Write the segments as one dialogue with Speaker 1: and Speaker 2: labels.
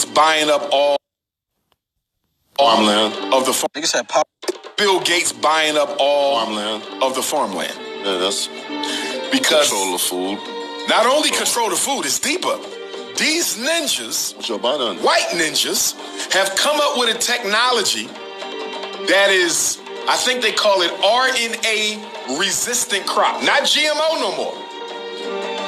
Speaker 1: Gates buying up all farmland of the farm.
Speaker 2: Niggas had pop.
Speaker 1: Bill Gates buying up all farmland of the farmland.
Speaker 3: Yeah, that's
Speaker 1: because
Speaker 3: control of food.
Speaker 1: Not only control the food, it's deeper. These ninjas, white ninjas, have come up with a technology that is, I think they call it RNA resistant crop. Not GMO no more.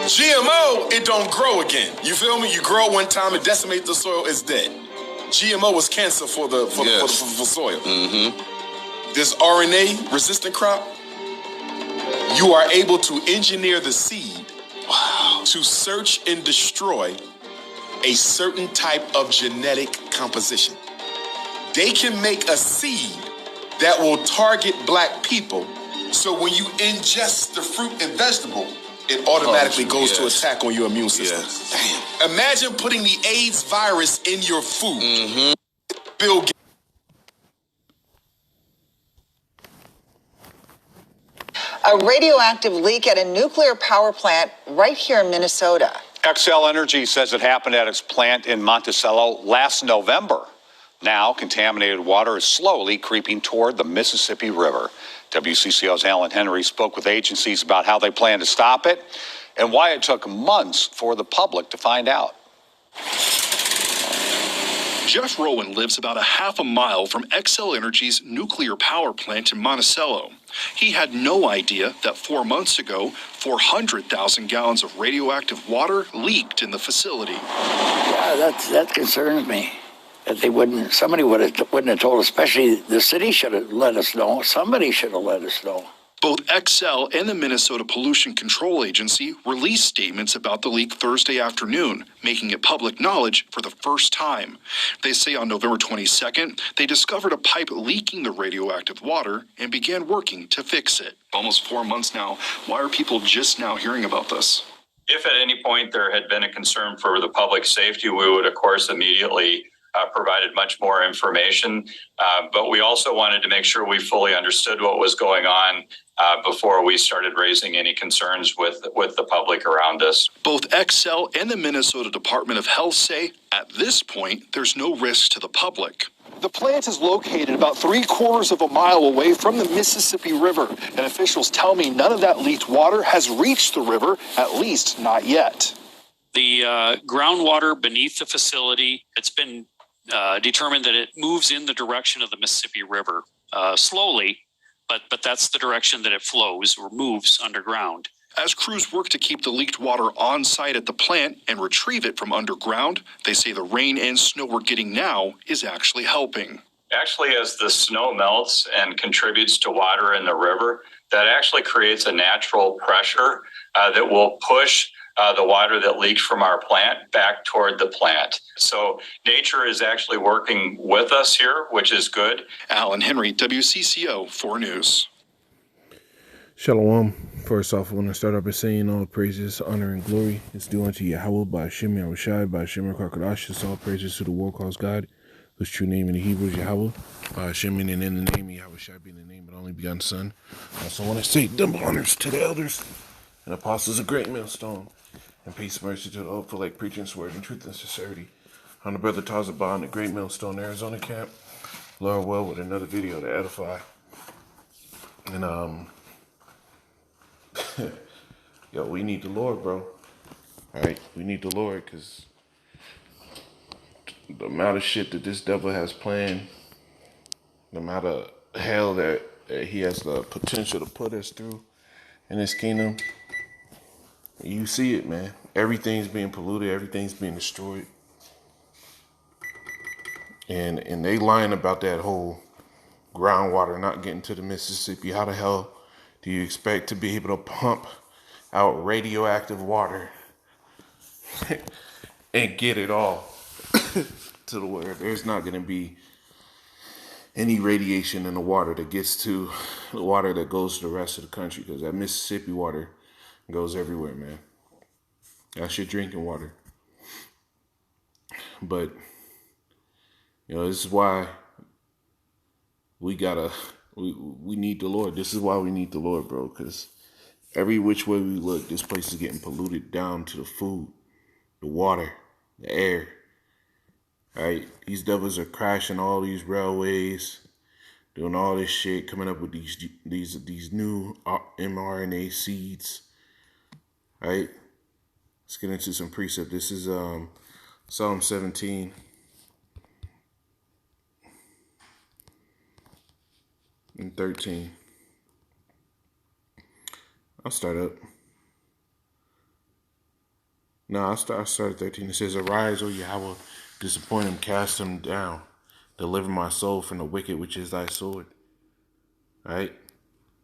Speaker 1: GMO, it don't grow again. You feel me? You grow one time, it decimates the soil, it's dead. GMO was cancer for soil.
Speaker 3: Mm-hmm.
Speaker 1: This RNA resistant crop, you are able to engineer the seed to search and destroy a certain type of genetic composition. They can make a seed that will target black people, so when you ingest the fruit and vegetable, it automatically goes to attack on your immune system.
Speaker 3: Yes.
Speaker 1: Damn. Imagine putting the AIDS virus in your food.
Speaker 3: Mm-hmm.
Speaker 1: Bill Gates.
Speaker 4: A radioactive leak at a nuclear power plant right here in Minnesota.
Speaker 5: Xcel Energy says it happened at its plant in Monticello last November. Now, contaminated water is slowly creeping toward the Mississippi River. WCCO's Alan Henry spoke with agencies about how they plan to stop it and why it took months for the public to find out.
Speaker 6: Jeff Rowan lives about a half a mile from Xcel Energy's nuclear power plant in Monticello. He had no idea that 4 months ago, 400,000 gallons of radioactive water leaked in the facility.
Speaker 7: Yeah, that concerns me. That somebody wouldn't have told us, especially the city should have let us know. Somebody should have let us know.
Speaker 6: Both Xcel and the Minnesota Pollution Control Agency released statements about the leak Thursday afternoon, making it public knowledge for the first time. They say on November 22nd, they discovered a pipe leaking the radioactive water and began working to fix it. Almost 4 months now. Why are people just now hearing about this?
Speaker 8: If at any point there had been a concern for the public safety, we would, of course, immediately provided much more information. But we also wanted to make sure we fully understood what was going on before we started raising any concerns with the public around us.
Speaker 6: Both Xcel and the Minnesota Department of Health say at this point, there's no risk to the public.
Speaker 9: The plant is located about 3/4 of a mile away from the Mississippi River, and officials tell me none of that leaked water has reached the river, at least not yet.
Speaker 10: The groundwater beneath the facility, it's been determined that it moves in the direction of the Mississippi River slowly, but that's the direction that it flows or moves underground.
Speaker 6: As crews work to keep the leaked water on site at the plant and retrieve it from underground, they say the rain and snow we're getting now is actually helping.
Speaker 8: Actually, as the snow melts and contributes to water in the river, that actually creates a natural pressure that will push the water that leaked from our plant back toward the plant. So nature is actually working with us here, which is good.
Speaker 6: Alan Henry, WCCO 4 News.
Speaker 11: Shalom. First off, I want to start off by saying all praises, honor, and glory is due unto Yahweh by Hashem Yahushai, by Hashem Kakadashis. All praises to the war-caused God, whose true name in the Hebrew is Yahweh, by Hashem, and in the name of Yahushai being the name of the only begotten Son. I also want to say double honors to the elders and apostles of Great Millstone, and peace and mercy to the old for like preaching word and truth and sincerity. I'm the brother Tazabah in the Great Millstone, Arizona camp. Lord well with another video to edify. And yo, we need the Lord, bro. All right, we need the Lord, because the amount of shit that this devil has planned, the amount of hell that he has the potential to put us through in this kingdom, you see it, man. Everything's being polluted, everything's being destroyed. And they lying about that whole groundwater not getting to the Mississippi. How the hell do you expect to be able to pump out radioactive water and get it all to the where there's not going to be any radiation in the water that gets to the water that goes to the rest of the country? Because that Mississippi water goes everywhere, man. That's your drinking water. But, you know, this is why we need the Lord. This is why we need the Lord, bro. Because every which way we look, this place is getting polluted down to the food, the water, the air. Right? These devils are crashing all these railways, doing all this shit, coming up with these new mRNA seeds. Right? Let's get into some precept. This is Psalm 17. And 13. I'll start up. No, I started 13. It says, "Arise, O Yahweh, disappoint him, cast him down. Deliver my soul from the wicked, which is thy sword." Right?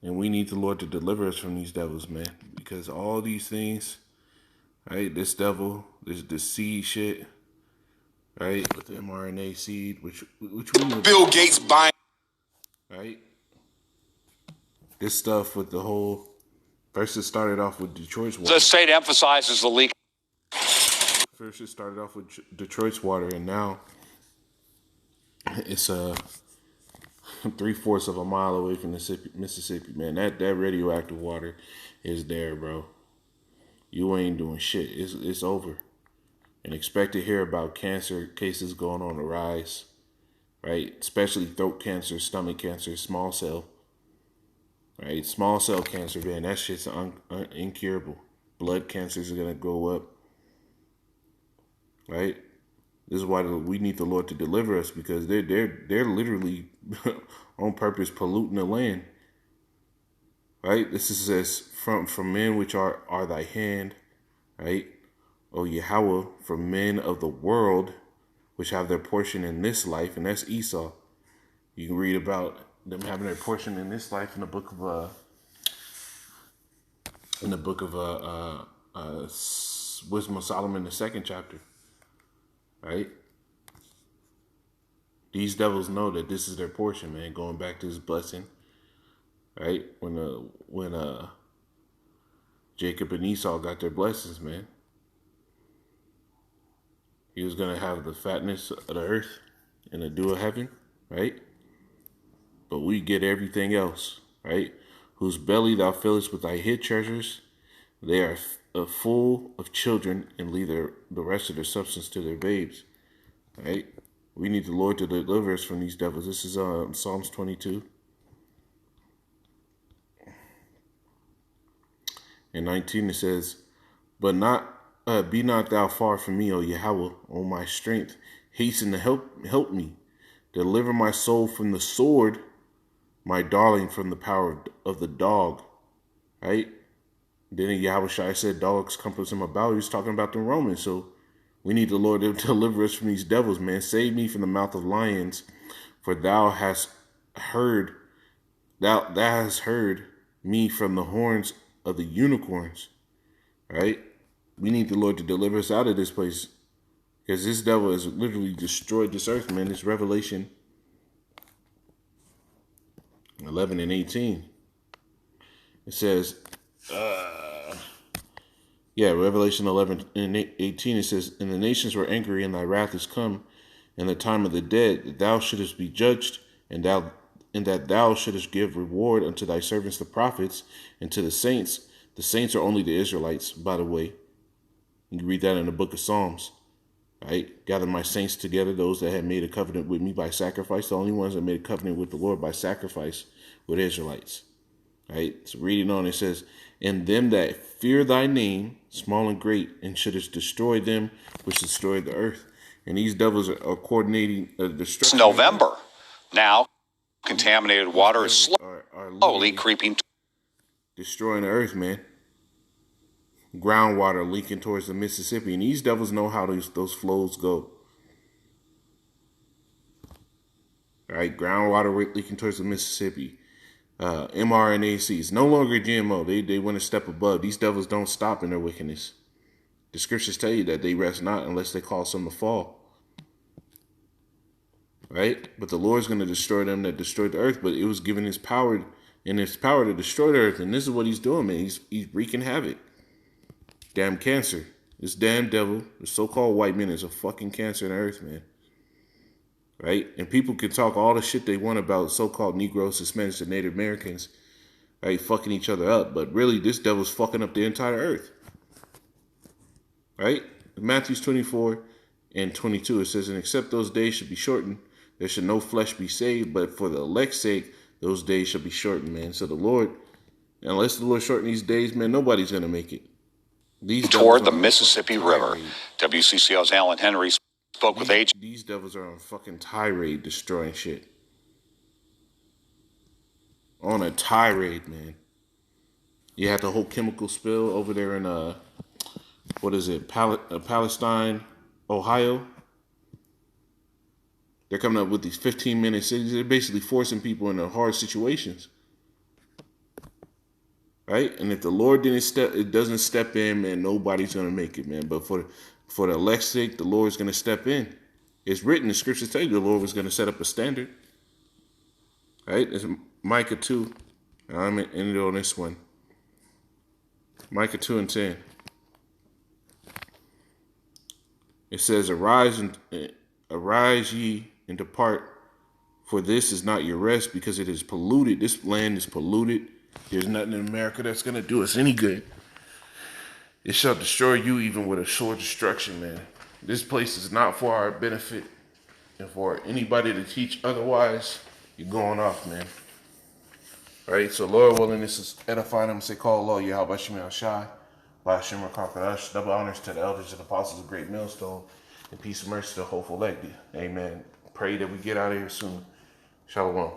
Speaker 11: And we need the Lord to deliver us from these devils, man. Because all these things, right? This devil, this seed shit, right? With the mRNA seed, which we know.
Speaker 1: Bill Gates buying.
Speaker 11: Right? This stuff with the whole, first it started off with Detroit's water.
Speaker 5: The state emphasizes the leak.
Speaker 11: First it started off with Detroit's water, and now it's 3/4 of a mile away from Mississippi, man. That radioactive water is there, bro. You ain't doing shit. It's over. And expect to hear about cancer cases going on the rise, right? Especially throat cancer, stomach cancer, small cell. Right, small cell cancer, man, that shit's incurable. Blood cancers are gonna go up. Right, this is why we need the Lord to deliver us, because they're literally on purpose polluting the land. Right, this is as from men which are thy hand. Right, O Yahweh, from men of the world which have their portion in this life, and that's Esau. You can read about them having their portion in this life in the book of Wisdom of Solomon, the 2nd chapter. Right? These devils know that this is their portion, man. Going back to his blessing, right? When Jacob and Esau got their blessings, man, he was gonna have the fatness of the earth and the dew of heaven, right? But we get everything else, right? Whose belly thou fillest with thy hid treasures. They are full of children, and leave the rest of their substance to their babes, right? We need the Lord to deliver us from these devils. This is Psalms 22. In 19 it says, "But be not thou far from me, O Yahweh, O my strength. Hasten to help me. Deliver my soul from the sword, my darling from the power of the dog." Right? Then Yahushua said, "Dogs compass him about." He was talking about the Romans. So we need the Lord to deliver us from these devils, man. Save me from the mouth of lions, for thou hast heard me from the horns of the unicorns. Right? We need the Lord to deliver us out of this place, because this devil has literally destroyed this earth, man. It's Revelation 11 and 18. It says, Revelation 11 and 18, it says, "And the nations were angry, and thy wrath is come, and the time of the dead, that thou shouldest be judged, and that thou shouldest give reward unto thy servants the prophets, and to the saints." The saints are only the Israelites, by the way. You can read that in the book of Psalms. Right? "Gather my saints together, those that had made a covenant with me by sacrifice." The only ones that made a covenant with the Lord by sacrifice were the Israelites. Right? So reading on, it says, "And them that fear thy name, small and great, and shouldest destroy them which destroyed the earth." And these devils are coordinating destruction.
Speaker 5: It's November. Now, contaminated water is slowly creeping.
Speaker 11: Destroying the earth, man. Groundwater leaking towards the Mississippi. And these devils know how those flows go. All right, groundwater leaking towards the Mississippi. mRNA seeds, no longer GMO. They went a step above. These devils don't stop in their wickedness. The scriptures tell you that they rest not unless they cause some to fall. Right? But the Lord's going to destroy them that destroyed the earth. But it was given his power to destroy the earth. And this is what he's doing, man. He's wreaking havoc. Damn cancer. This damn devil, the so-called white man, is a fucking cancer in the earth, man. Right? And people can talk all the shit they want about so-called Negroes, Hispanics, and Native Americans, right, fucking each other up. But really, this devil's fucking up the entire earth. Right? Matthew 24, and 22. It says, and except those days should be shortened, there should no flesh be saved, but for the elect's sake, those days shall be shortened, man. So the Lord, unless the Lord shorten these days, man, nobody's going to make it. These
Speaker 5: toward the Mississippi River. WCCO's Alan Henry spoke with agents.
Speaker 11: These devils are on fucking tirade destroying shit. On a tirade, man. You had the whole chemical spill over there in, what is it, Palestine, Ohio. They're coming up with these 15-minute cities. They're basically forcing people into hard situations. Right? And if the Lord doesn't step in, man, nobody's going to make it, man. But for the elect's sake, the Lord's going to step in. It's written, the scriptures tell you the Lord was going to set up a standard. Right? It's Micah 2. I'm ending on this one. Micah 2 and 10. It says, arise ye and depart, for this is not your rest, because it is polluted. This land is polluted. There's nothing in America that's going to do us any good. It shall destroy you even with a sure destruction, man. This place is not for our benefit. And for anybody to teach otherwise, you're going off, man. All right, so Lord willing, this is edifying them. Say, call Lord Yahweh Shem Shai, by Shimmer Kakadash. Double honors to the elders and apostles of Great Millstone, and peace and mercy to the hopeful elect. Amen. Pray that we get out of here soon. Shalom.